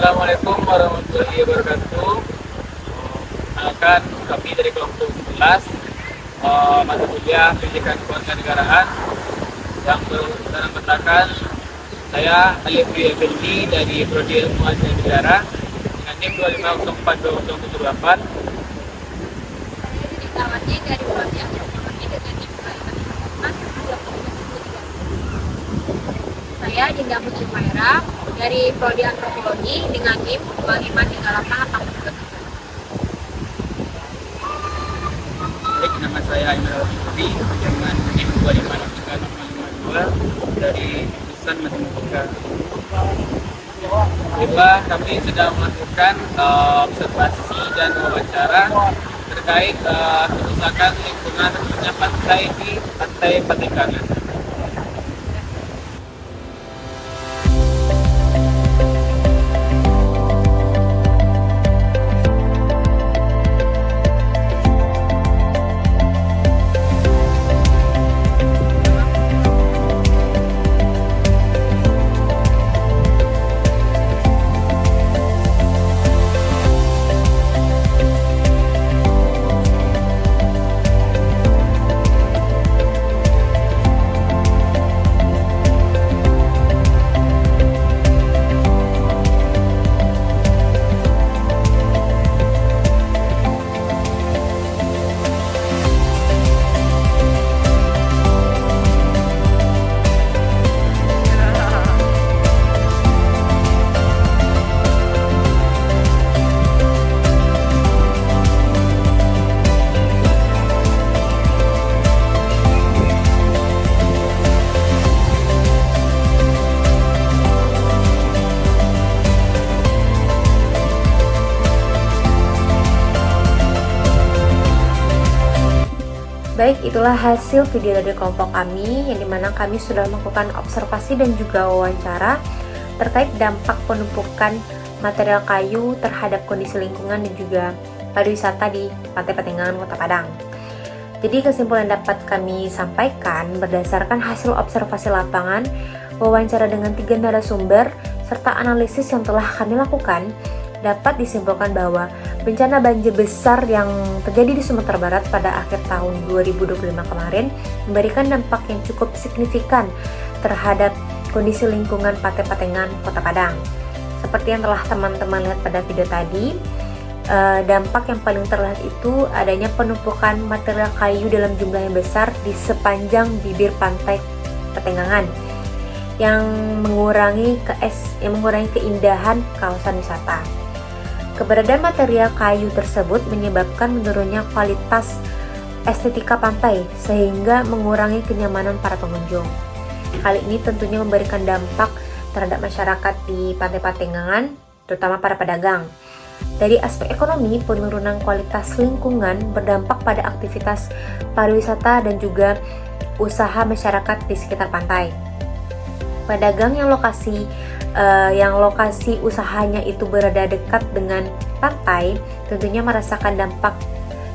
Assalamualaikum warahmatullahi wabarakatuh. Akan kami dari kelompok 11 mata kuliah pendidikan kewarganegaraan yang beranggotakan saya Alif Effendi dari Prodi Ilmu Asia Negara dengan NIM 2504278. Saya dari Prodi Antropologi dengan NIM 25423. Saya Dinda Putri Maira dari Prodi Antropologi dengan NIM 25388. Baik, nama saya Imran Fikri dengan NIM 2563552 dari jurusan Matematika. Juga kami sedang melakukan observasi dan wawancara terkait kerusakan lingkungan khususnya pantai di Pantai Patekangan. Baik, itulah hasil video dari kelompok kami yang dimana kami sudah melakukan observasi dan juga wawancara terkait dampak penumpukan material kayu terhadap kondisi lingkungan dan juga pariwisata di Pantai Patekangan, Kota Padang. Jadi kesimpulan dapat kami sampaikan berdasarkan hasil observasi lapangan, wawancara dengan 3 narasumber, serta analisis yang telah kami lakukan, dapat disimpulkan bahwa bencana banjir besar yang terjadi di Sumatera Barat pada akhir tahun 2025 kemarin memberikan dampak yang cukup signifikan terhadap kondisi lingkungan Pantai Patekangan, Kota Padang. Seperti yang telah teman-teman lihat pada video tadi, dampak yang paling terlihat itu adanya penumpukan material kayu dalam jumlah yang besar di sepanjang bibir Pantai Patekangan yang mengurangi keindahan kawasan wisata. Keberadaan material kayu tersebut menyebabkan menurunnya kualitas estetika pantai sehingga mengurangi kenyamanan para pengunjung. Hal ini tentunya memberikan dampak terhadap masyarakat di Pantai Patekangan, terutama para pedagang. Dari aspek ekonomi, penurunan kualitas lingkungan berdampak pada aktivitas pariwisata dan juga usaha masyarakat di sekitar pantai. Pedagang yang lokasi usahanya itu berada dekat dengan pantai tentunya merasakan dampak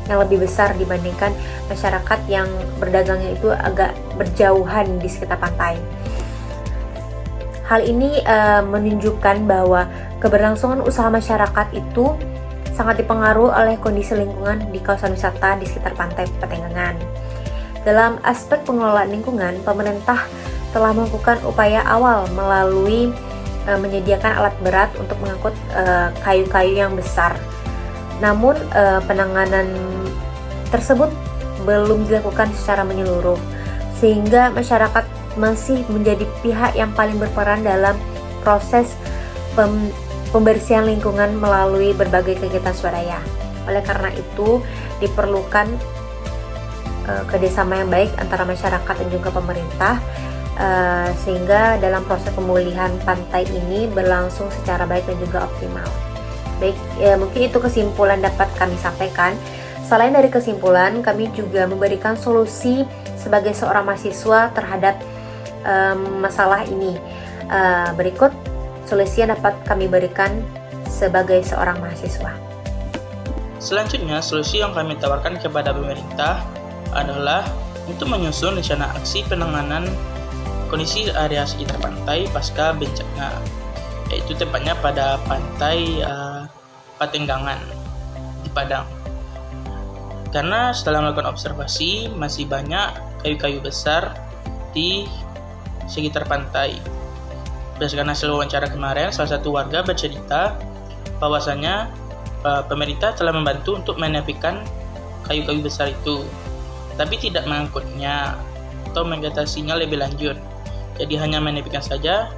yang lebih besar dibandingkan masyarakat yang berdagangnya itu agak berjauhan di sekitar pantai. Hal ini menunjukkan bahwa keberlangsungan usaha masyarakat itu sangat dipengaruhi oleh kondisi lingkungan di kawasan wisata di sekitar Pantai Patekangan. Dalam aspek pengelolaan lingkungan, pemerintah telah melakukan upaya awal melalui menyediakan alat berat untuk mengangkut kayu-kayu yang besar. Namun penanganan tersebut belum dilakukan secara menyeluruh, sehingga masyarakat masih menjadi pihak yang paling berperan dalam proses pembersihan lingkungan melalui berbagai kegiatan swadaya. Oleh karena itu diperlukan kerjasama yang baik antara masyarakat dan juga pemerintah, sehingga dalam proses pemulihan pantai ini berlangsung secara baik dan juga optimal. Baik, mungkin itu kesimpulan dapat kami sampaikan. Selain dari kesimpulan, kami juga memberikan solusi sebagai seorang mahasiswa terhadap masalah ini. Berikut solusi yang dapat kami berikan sebagai seorang mahasiswa. Selanjutnya, solusi yang kami tawarkan kepada pemerintah adalah untuk menyusun rencana aksi penanganan kondisi area sekitar pantai pasca bencana. yaitu tepatnya pada pantai Patenggangan di Padang. Karena setelah melakukan observasi, masih banyak kayu-kayu besar di sekitar pantai. Berdasarkan hasil wawancara kemarin, salah satu warga bercerita bahwasanya pemerintah telah membantu untuk menepikan kayu-kayu besar itu, tapi tidak mengangkutnya atau mengatasinya lebih lanjut. Jadi hanya menepikan saja,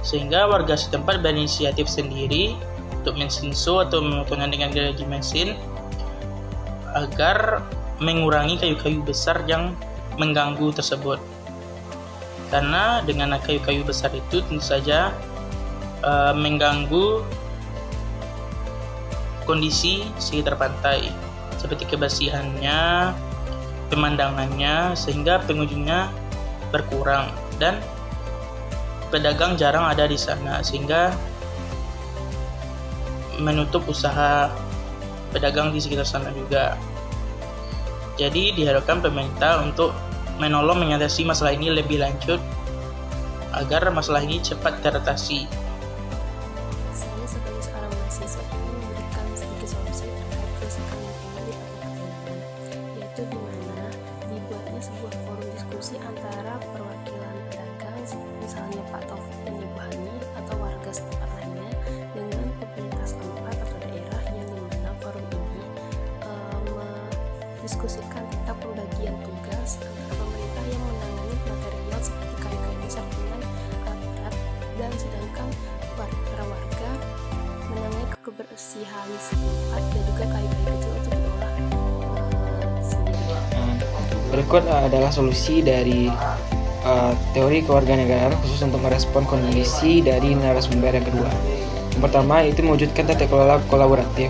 sehingga warga setempat berinisiatif sendiri untuk mensinso atau memotongnya dengan gergaji mesin agar mengurangi kayu-kayu besar yang mengganggu tersebut. Karena dengan kayu-kayu besar itu tentu saja mengganggu kondisi sekitar pantai, seperti kebersihannya, pemandangannya, sehingga pengunjungnya berkurang dan pedagang jarang ada di sana, sehingga menutup usaha pedagang di sekitar sana juga. Jadi diharapkan pemerintah untuk menolong mengatasi masalah ini lebih lanjut agar masalah ini cepat teratasi. Saya sebagai seorang mahasiswa ingin memberikan sedikit solusi terkait kerusakan lingkungan di Kota Patenggangan, yaitu di mana dibuatnya sebuah forum diskusi antara perwakilan pedagang, misalnya Pak Taufik dan Ibu Hani, atau warga setempat lainnya, dengan pemerintah setempat atau daerah, yang dimana forum ini mendiskusikan tentang pembagian tugas antara pemerintah yang menangani material seperti kayu-kayu besar dengan alat berat, dan sedangkan para warga menangani kebersihan setempat dan juga kayu-kayu kecil untuk diolah sendiri. Berikut adalah solusi dari teori kewarganegaraan khusus untuk merespon kondisi dari narasumber yang kedua. Yang pertama, itu mewujudkan tata kelola kolaboratif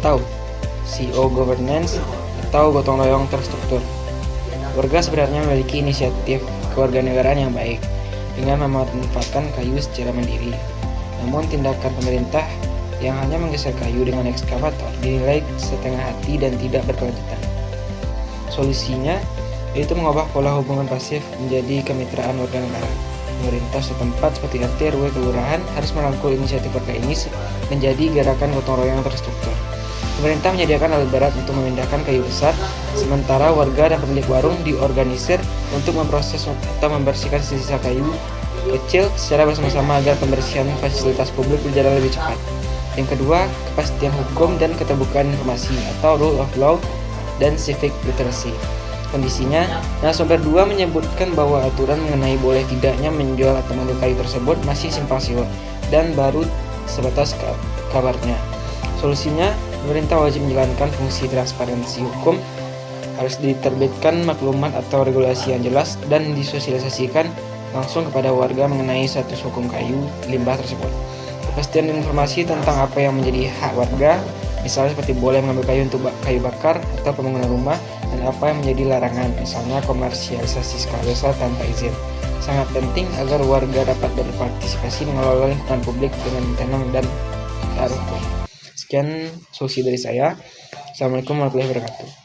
atau CO governance atau gotong royong terstruktur. Warga sebenarnya memiliki inisiatif kewarganegaraan yang baik dengan memanfaatkan kayu secara mandiri. Namun tindakan pemerintah yang hanya menggeser kayu dengan ekskavator dinilai setengah hati dan tidak berkelanjutan. Solusinya yaitu mengubah pola hubungan pasif menjadi kemitraan warga negara. Pemerintah setempat seperti RT, RW, kelurahan harus merangkul inisiatif warga ini menjadi gerakan gotong royong terstruktur. Pemerintah menyediakan alat berat untuk memindahkan kayu besar, sementara warga dan pemilik warung diorganisir untuk memproses atau membersihkan sisa kayu kecil secara bersama-sama agar pembersihan fasilitas publik berjalan lebih cepat. Yang kedua, kepastian hukum dan keterbukaan informasi atau rule of law dan civic literacy. Kondisinya, narasumber 2 menyebutkan bahwa aturan mengenai boleh tidaknya menjual atau mengambil kayu tersebut masih simpang siur dan baru sebatas kabarnya. Solusinya, pemerintah wajib menjalankan fungsi transparansi hukum, harus diterbitkan maklumat atau regulasi yang jelas dan disosialisasikan langsung kepada warga mengenai status hukum kayu limbah tersebut. Kepastian informasi tentang apa yang menjadi hak warga, misalnya seperti boleh mengambil kayu untuk kayu bakar atau pembangunan rumah, dan apa yang menjadi larangan, misalnya komersialisasi skala besar tanpa izin. Sangat penting agar warga dapat berpartisipasi mengelola lingkungan publik dengan tenang dan taat hukum. Sekian solusi dari saya. Assalamualaikum warahmatullahi wabarakatuh.